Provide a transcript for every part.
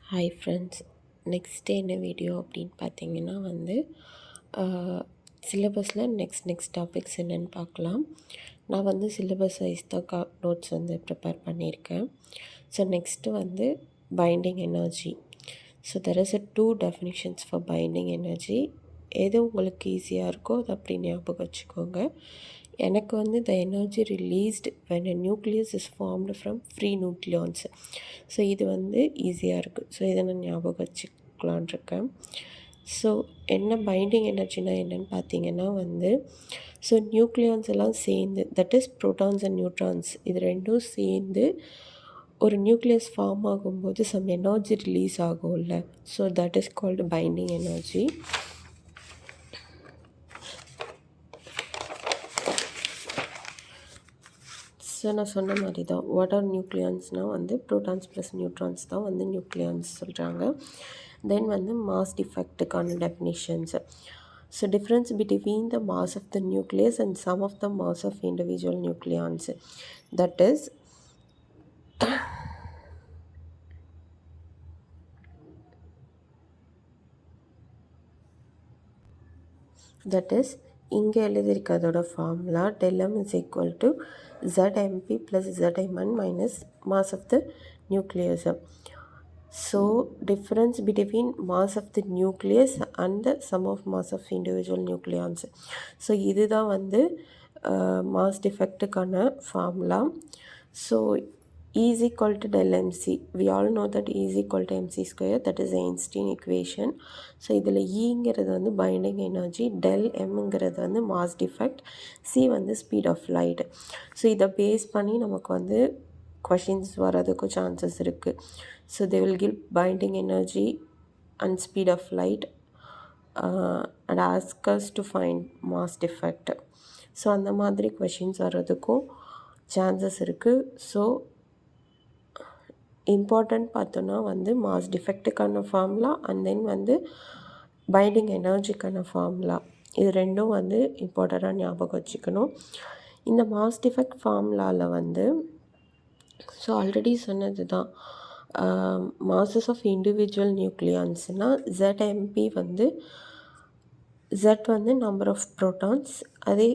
Hi friends, next என்ன video அப்படின்னு பார்த்தீங்கன்னா சிலபஸில் நெக்ஸ்ட் டாபிக்ஸ் என்னென்னு பார்க்கலாம். நான் சிலபஸ் வைஸ் தான் நோட்ஸ் ப்ரிப்பேர் பண்ணியிருக்கேன். So next binding energy. So there is 2 definitions for binding energy. எது உங்களுக்கு ஈஸியாக இருக்கோ அது அப்படி ஞாபகம் வச்சுக்கோங்க. எனக்கு the energy released when a nucleus is formed from free nucleons. So இது ஈஸியாக இருக்குது. ஸோ இதை நான் ஞாபகம் வச்சுக்கலான் இருக்கேன். ஸோ என்ன பைண்டிங் எனர்ஜினா என்னென்னு பார்த்தீங்கன்னா ஸோ நியூக்ளியான்ஸ் எல்லாம் சேர்ந்து, that is protons and neutrons, இது ரெண்டும் சேர்ந்து ஒரு நியூக்ளியஸ் ஃபார்ம் ஆகும்போது சம் எனர்ஜி ரிலீஸ் ஆகும்ல. So that is called binding energy. So நான் சொன்ன மாதிரி தான், வாட் ஆர் நியூக்ளியான்ஸ்னால் ப்ரோட்டான்ஸ் ப்ளஸ் நியூட்ரான்ஸ் தான் நியூக்ளியான்ஸ் சொல்கிறாங்க. தென் மாஸ் டிஃபெக்ட்டுக்கான definitions. So difference between the mass of the nucleus and sum of the mass of individual nucleons, that is இங்கே எழுதியிருக்கிறதோட formula ∆m is equal to ZMP plus ZMN minus mass of the nucleus. So difference between mass of the nucleus and the sum of mass of individual nucleons. So இதுதான் mass defectக்கான formula. So E is equal to del mc. We all know that E is equal to mc square, that is Einstein equation. So இதில் ஈங்கிறது binding energy, del எம்ங்கிறது mass defect, C speed of light. So இதை base பண்ணி நமக்கு questions வர்றதுக்கும் chances இருக்குது. So they will give binding energy and speed of light and ask us to find mass defect. So அந்த மாதிரி questions வர்றதுக்கும் chances இருக்குது. ஸோ இம்பார்ட்டண்ட் பார்த்தோன்னா மாஸ் டிஃபெக்ட்டுக்கான ஃபார்முலா அண்ட் தென் பைண்டிங் எனர்ஜிக்கான ஃபார்முலா, இது ரெண்டும் இம்பார்ட்டண்ட்டாக ஞாபகம் வச்சுக்கணும். இந்த மாஸ் டிஃபெக்ட் ஃபார்முலாவில் ஸோ ஆல்ரெடி சொன்னது தான், மாசஸ் ஆஃப் இண்டிவிஜுவல் நியூக்ளியான்ஸ்னால் ZMP Z number of protons, அதே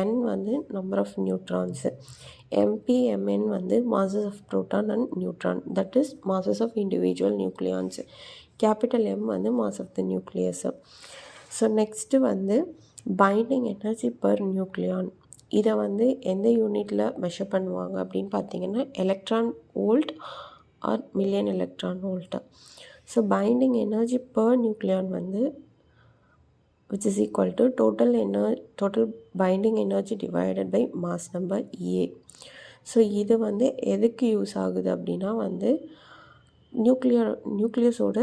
N number of neutrons, MPMN masses of proton and neutron, that is masses of individual nucleons. Capital M mass of the nucleus. So next binding energy per nucleon. இதை எந்த யூனிட்டில் measure பண்ணுவாங்க அப்படின்னு பார்த்தீங்கன்னா electron volt or million electron volt. So binding energy per nucleon which is equal to total binding energy divided by mass number A. So இது எதுக்கு use ஆகுது அப்படின்னா நியூக்ளியஸோட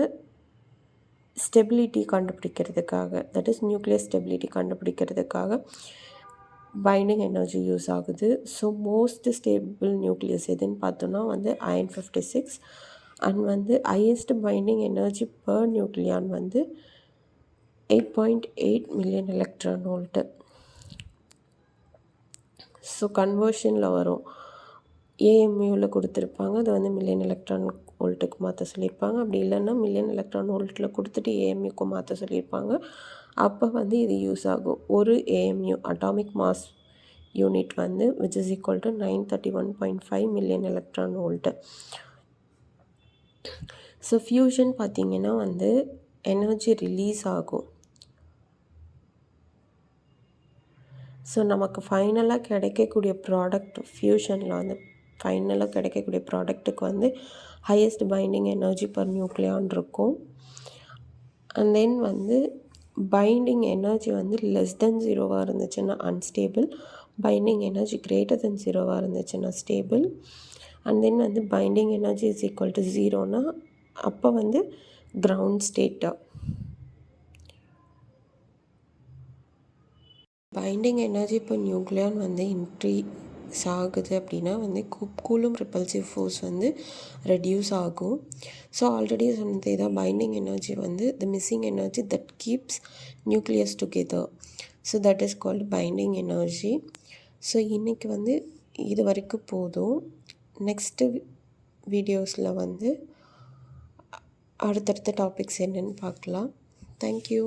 ஸ்டெபிலிட்டி கண்டுபிடிக்கிறதுக்காக, தட் இஸ் நியூக்ளியஸ் ஸ்டெபிலிட்டி கண்டுபிடிக்கிறதுக்காக பைண்டிங் எனர்ஜி யூஸ் ஆகுது. So most stable nucleus எதுன்னு பார்த்தோன்னா iron 56 and highest binding energy per nucleon 8.8 million electron volt. So கன்வர்ஷனில் வரும், ஏஎம்யூவில் கொடுத்துருப்பாங்க, அது மில்லியன் எலக்ட்ரான் வோல்ட்டுக்கு மாற்ற சொல்லியிருப்பாங்க. அப்படி இல்லைன்னா மில்லியன் எலக்ட்ரான் வோல்ட்டில் கொடுத்துட்டு ஏஎம்யூக்கு மாற்ற சொல்லியிருப்பாங்க. அப்போ இது யூஸ் ஆகும். ஒரு AMU atomic mass unit which is equal to 931.5 million electron volt. So fusion பார்த்திங்கன்னா எனர்ஜி ரிலீஸ் ஆகும். ஸோ நமக்கு ஃபைனலாக கிடைக்கக்கூடிய ப்ராடக்ட் ஃபியூஷனில் ஃபைனலாக கிடைக்கக்கூடிய ப்ராடக்ட்டுக்கு highest binding energy per nucleon இருக்கும். And then binding energy less than 0வாக இருந்துச்சுன்னா unstable, binding energy greater than 0வாக இருந்துச்சுன்னா stable, and then binding energy is equal to 0னா அப்போ கிரவுண்ட் ஸ்டேட்டாக. பைண்டிங் எனர்ஜி இப்போ நியூக்ளியான் இன்க்ரீஸ் ஆகுது அப்படின்னா கூலும் ரிப்பல்சிவ் ஃபோர்ஸ் ரெடியூஸ் ஆகும். ஸோ ஆல்ரெடி சொன்னதே தான், binding energy the missing energy that keeps nucleus together. So that is called binding energy. So இன்றைக்கி இது வரைக்கும் போதும். நெக்ஸ்ட்டு வீடியோஸில் அடுத்தடுத்த டாபிக்ஸ் என்னென்னு பார்க்கலாம். தேங்க்யூ.